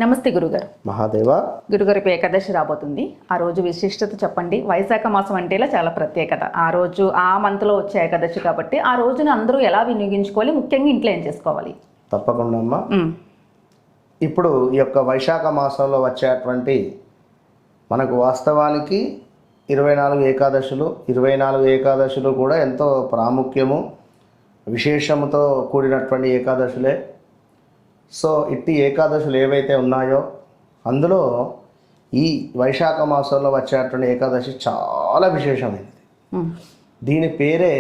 నమస్తే గురుగారు. మహాదేవ. గురుగారు, ఏకాదశి రాబోతుంది. ఆ రోజు విశిష్టత చెప్పండి. వైశాఖ మాసం అంటేలా చాలా ప్రత్యేకత. ఆ రోజు ఆ మంత్లో వచ్చే ఏకాదశి కాబట్టి ఆ రోజున అందరూ ఎలా వినియోగించుకోవాలి, ముఖ్యంగా ఇంట్లో ఏం చేసుకోవాలి? తప్పకుండా అమ్మా. ఇప్పుడు ఈ యొక్క వైశాఖ మాసంలో వచ్చేటువంటి మనకు వాస్తవానికి 24 ఏకాదశులు 24 ఏకాదశులు కూడా ఎంతో ప్రాముఖ్యము విశేషముతో కూడినటువంటి ఏకాదశులే. సో ఇట్టి ఏకాదశులు ఏవైతే ఉన్నాయో అందులో ఈ వైశాఖ మాసంలో వచ్చేటువంటి ఏకాదశి చాలా విశేషమైనది. దీని పేరే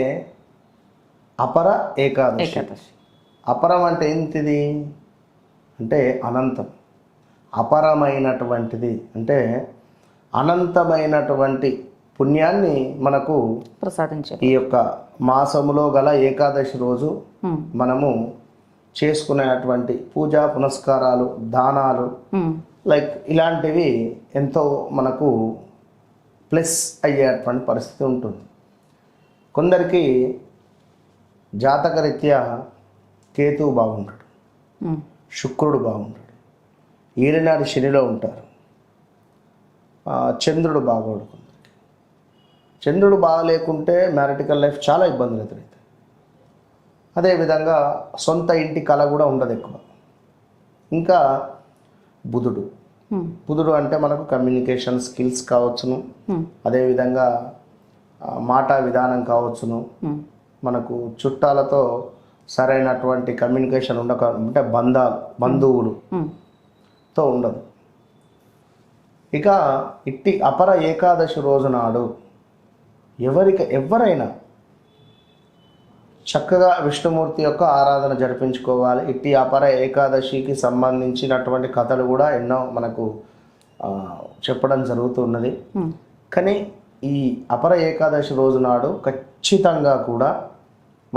అపర ఏకాదశి. అపరం అంటే ఏంటిది అంటే అనంతం. అపరమైనటువంటిది అంటే అనంతమైనటువంటి పుణ్యాన్ని మనకు ప్రసాదించారు. ఈ యొక్క మాసములో గల ఏకాదశి రోజు మనము చేసుకునేటువంటి పూజా పునస్కారాలు, దానాలు లైక్ ఇలాంటివి ఎంతో మనకు ప్లస్ అయ్యేటువంటి పరిస్థితి ఉంటుంది. కొందరికి జాతకరీత్యా కేతువు బాగుంటాడు, శుక్రుడు బాగుంటాడు, ఏలినాడు శనిలో ఉంటారు, చంద్రుడు బాగోడు. కొందరికి చంద్రుడు బాగలేకుంటే మ్యారిటికల్ లైఫ్ చాలా ఇబ్బందులు ఎదురవుతాయి. అదేవిధంగా సొంత ఇంటి కళ కూడా ఉండదు ఎక్కువ. ఇంకా బుధుడు అంటే మనకు కమ్యూనికేషన్ స్కిల్స్ కావచ్చును, అదేవిధంగా మాట విధానం కావచ్చును, మనకు చుట్టాలతో సరైనటువంటి కమ్యూనికేషన్ అంటే బంధువులుతో ఉండదు. ఇక ఇట్టి అపర ఏకాదశి రోజు నాడు ఎవరైనా చక్కగా విష్ణుమూర్తి యొక్క ఆరాధన జరిపించుకోవాలి. ఇట్టి అపర ఏకాదశికి సంబంధించినటువంటి కథలు కూడా ఎన్నో మనకు చెప్పడం జరుగుతున్నది. కానీ ఈ అపర ఏకాదశి రోజు నాడు ఖచ్చితంగా కూడా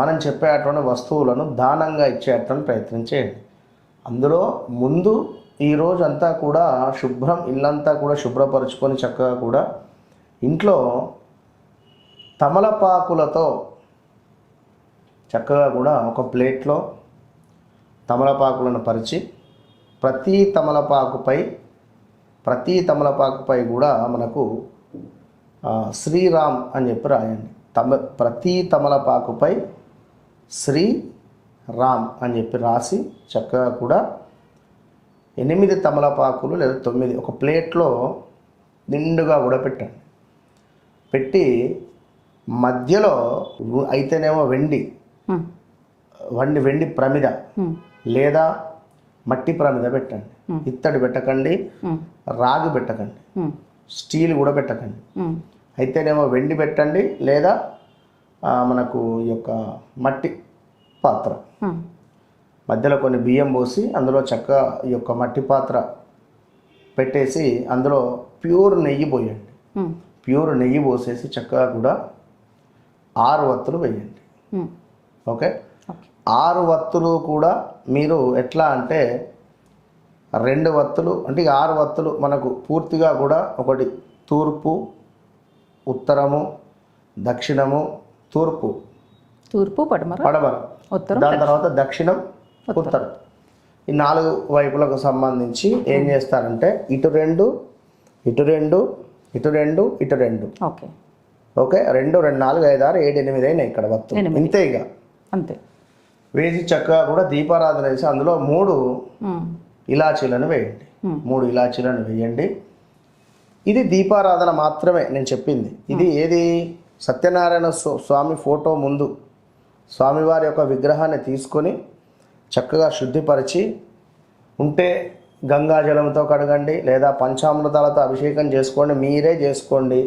మనం చెప్పేటువంటి వస్తువులను దానంగా ఇచ్చేటువంటి ప్రయత్నం చేయండి. అందులో ముందు ఈరోజు అంతా కూడా ఇల్లంతా కూడా శుభ్రపరుచుకొని చక్కగా కూడా ఇంట్లో తమలపాకులతో చక్కగా కూడా ఒక ప్లేట్లో తమలపాకులను పరిచి ప్రతి తమలపాకుపై కూడా మనకు శ్రీరామ్ అని చెప్పి రాయండి. ప్రతి తమలపాకుపై శ్రీరామ్ అని చెప్పి రాసి చక్కగా కూడా 8 తమలపాకులు లేదా 9 ఒక ప్లేట్లో నిండుగా ఉడపెట్టండి. పెట్టి మధ్యలో అయితేనేమో వెండి ప్రమిద లేదా మట్టి ప్రమిద పెట్టండి. ఇత్తడి పెట్టకండి, రాగి పెట్టకండి, స్టీల్ కూడా పెట్టకండి. అయితేనేమో వెండి పెట్టండి లేదా మనకు ఈ యొక్క మట్టి పాత్ర మధ్యలో కొన్ని బియ్యం పోసి అందులో చక్కగా ఈ యొక్క మట్టి పాత్ర పెట్టేసి అందులో ప్యూర్ నెయ్యి పోయండి. ప్యూర్ నెయ్యి పోసేసి చక్కగా కూడా 6 వత్తులు వేయండి. ఓకే, 6 వత్తులు కూడా మీరు ఎట్లా అంటే 2 వత్తులు అంటే 6 వత్తులు మనకు పూర్తిగా కూడా ఒకటి తూర్పు, ఉత్తరము, దక్షిణము, తూర్పు పడమర, దాని తర్వాత దక్షిణం, ఉత్తరం, ఈ 4 వైపులకు సంబంధించి ఏం చేస్తారంటే ఇటు 2 ఇటు 2 ఇటు 2 ఇటు 2 ఓకే 2 2 4 5 6 7 8 అయినాయి ఇక్కడ వత్తు. ఇంతే ఇక అంతే వేసి చక్కగా కూడా దీపారాధన చేసి అందులో 3 ఇలాచీలను వేయండి. 3 ఇలాచీలను వేయండి. ఇది దీపారాధన మాత్రమే నేను చెప్పింది. ఇది ఏది సత్యనారాయణ స్వామి ఫోటో ముందు స్వామివారి యొక్క విగ్రహాన్ని తీసుకొని చక్కగా శుద్ధిపరిచి ఉంటే గంగాజలంతో కడగండి లేదా పంచామృతాలతో అభిషేకం చేసుకోండి. మీరే చేసుకోండి.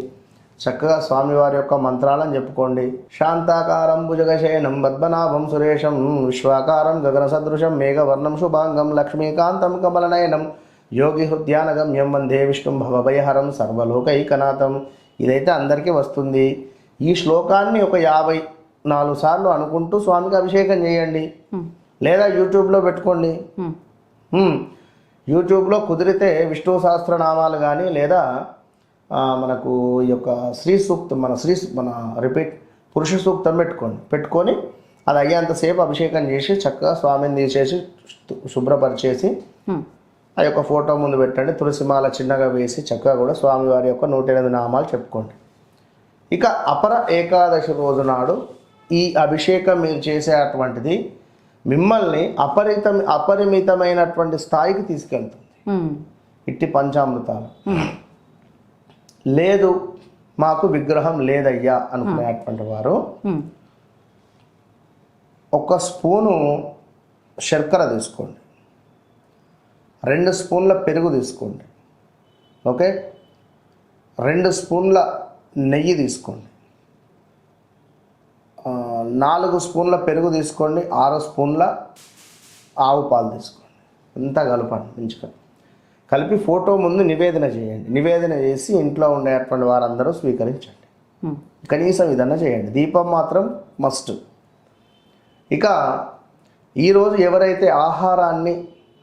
చక్కగా స్వామివారి యొక్క మంత్రాలను చెప్పుకోండి. శాంతాకారం భుజగశయనం పద్మనాభం సురేషం విశ్వాకారం గగన సదృశం మేఘవర్ణం శుభాంగం లక్ష్మీకాంతం కమలనయనం యోగి హృద్యానగమ్యం వందే విష్ణుం భవభయహరం సర్వలోకైకనాథం. ఇదైతే అందరికీ వస్తుంది. ఈ శ్లోకాన్ని ఒక 54 సార్లు అనుకుంటూ స్వామికి అభిషేకం చేయండి. లేదా యూట్యూబ్లో పెట్టుకోండి. యూట్యూబ్లో కుదిరితే విష్ణు సహస్రనామాలు కానీ లేదా మనకు ఈ యొక్క శ్రీ సూక్తం మన రిపీట్ పురుష సూక్తం పెట్టుకొని అది అయ్యేంతసేపు అభిషేకం చేసి చక్కగా స్వామిని తీసేసి శుభ్రపరిచేసి ఆ యొక్క ఫోటో ముందు పెట్టండి, తులసిమాల చిన్నగా వేసి చక్కగా కూడా స్వామివారి యొక్క 108 నామాలు చెప్పుకోండి. ఇక అపర ఏకాదశి రోజు నాడు ఈ అభిషేకం మీరు చేసేటువంటిది మిమ్మల్ని అపరిమితమైనటువంటి స్థాయికి తీసుకెళ్తుంది. ఇట్టి పంచామృతాలు. లేదు మాకు విగ్రహం లేదయ్యా అనుకునేటువంటి వారు 1 స్పూను శర్కర తీసుకోండి, 2 స్పూన్ల పెరుగు తీసుకోండి, ఓకే, 2 స్పూన్ల నెయ్యి తీసుకోండి, 4 స్పూన్ల పెరుగు తీసుకోండి, 6 స్పూన్ల ఆవు పాలు తీసుకోండి. అంతా కలపండి, మంచిగా కలిపి ఫోటో ముందు నివేదన చేయండి. నివేదన చేసి ఇంట్లో ఉండేటువంటి వారందరూ స్వీకరించండి. కనీసం ఇదన్నా చేయండి. దీపం మాత్రం మస్ట్. ఇక ఈరోజు ఎవరైతే ఆహారాన్ని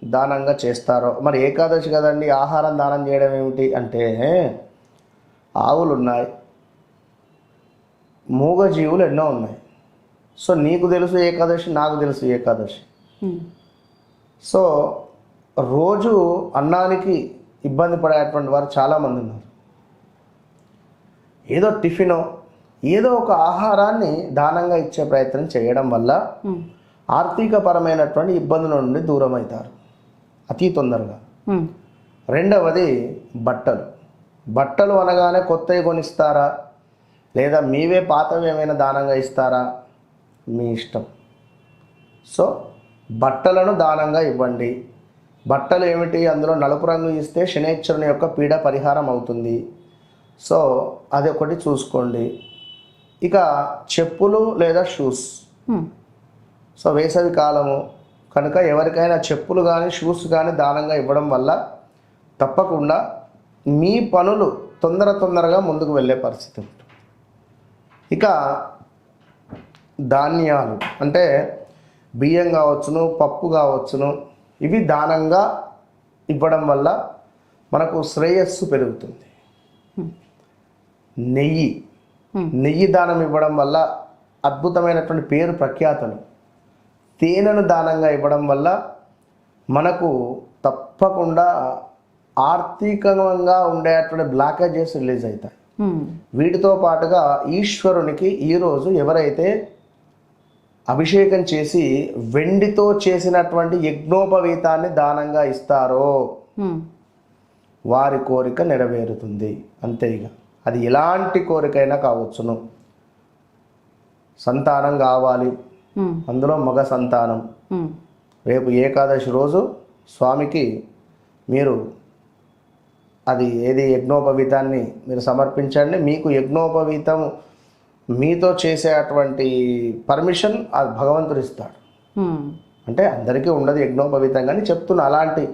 దానంగా చేస్తారో, మరి ఏకాదశి కదండి, ఆహారం దానం చేయడం ఏమిటి అంటే, ఆవులు ఉన్నాయి, మూగజీవులు ఎన్నో ఉన్నాయి. సో నీకు తెలుసు ఏకాదశి, నాకు తెలుసు ఏకాదశి. సో రోజు అన్నానికి ఇబ్బంది పడేటువంటి వారు చాలామంది ఉన్నారు. ఏదో టిఫినో ఏదో ఒక ఆహారాన్ని దానంగా ఇచ్చే ప్రయత్నం చేయడం వల్ల ఆర్థికపరమైనటువంటి ఇబ్బందుల నుండి దూరం అవుతారు అతి తొందరగా. రెండవది బట్టలు. బట్టలు అనగానే కొత్తవి కొనిస్తారా, లేదా మీవే పాతవి ఏమైనా దానంగా ఇస్తారా, మీ ఇష్టం. సో బట్టలను దానంగా ఇవ్వండి. బట్టలు ఏమిటి, అందులో నలుపు రంగు ఇస్తే శనైశ్వరుని యొక్క పీడ పరిహారం అవుతుంది. సో అది ఒకటి చూసుకోండి. ఇక చెప్పులు లేదా షూస్. సో వేసవి కాలము కనుక ఎవరికైనా చెప్పులు కానీ షూస్ కానీ దానంగా ఇవ్వడం వల్ల తప్పకుండా మీ పనులు తొందరగా ముందుకు వెళ్ళే పరిస్థితి ఉంటుంది. ఇక ధాన్యాలు అంటే బియ్యం కావచ్చును, పప్పు కావచ్చును, ఇవి దానంగా ఇవ్వడం వల్ల మనకు శ్రేయస్సు పెరుగుతుంది. నెయ్యి దానం ఇవ్వడం వల్ల అద్భుతమైనటువంటి పేరు ప్రఖ్యాతలు. తేనెను దానంగా ఇవ్వడం వల్ల మనకు తప్పకుండా ఆర్థికంగా ఉండేటువంటి బ్లాకేజెస్ రిలీజ్ అవుతాయి. వీటితో పాటుగా ఈశ్వరునికి ఈరోజు ఎవరైతే అభిషేకం చేసి వెండితో చేసినటువంటి యజ్ఞోపవీతాన్ని దానంగా ఇస్తారో వారి కోరిక నెరవేరుతుంది. అంతే. ఇక అది ఎలాంటి కోరికైనా కావచ్చును. సంతానం కావాలి, అందులో మగ సంతానం. రేపు ఏకాదశి రోజు స్వామికి మీరు అది ఏది యజ్ఞోపవీతాన్ని మీరు సమర్పించండి. మీకు యజ్ఞోపవీతం మీతో చేసేటువంటి పర్మిషన్ అది భగవంతుడు ఇస్తాడు. అంటే అందరికీ ఉండదు యజ్ఞోపవీతం, కానీ చెప్తున్న అలాంటి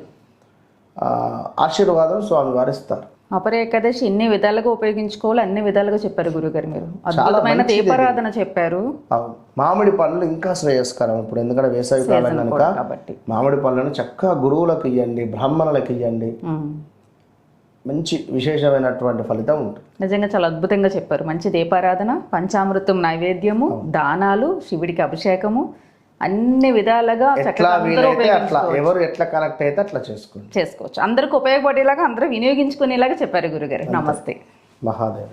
ఆశీర్వాదం స్వామివారు ఇస్తారు. అపర ఏకాదశి ఎన్ని విధాలుగా ఉపయోగించుకోవాలి అన్ని విధాలుగా చెప్పారు గురుగారు. మీరు అద్భుతమైన దీపారాధన చెప్పారు. మామిడి పళ్ళు ఇంకా శ్రేయస్కరం ఇప్పుడు, ఎందుకంటే వేసవి కాలం కనుక మామిడి పళ్ళను చక్కగా గురువులకు ఇవ్వండి, బ్రాహ్మణులకు ఇవ్వండి. మంచి విశేషమైనటువంటి ఫలితం ఉంటుంది. నిజంగా చాలా అద్భుతంగా చెప్పారు. మంచి దీపారాధన, పంచామృతం నైవేద్యము, దానాలు, శివుడికి అభిషేకము, అన్ని విధాలుగా ఎవరు ఎట్లా కనెక్ట్ అయితే అట్లా చేసుకోవచ్చు. అందరికి ఉపయోగపడేలాగా అందరూ వినియోగించుకునేలాగా చెప్పారు గురుగారు. నమస్తే. మహాదేవ.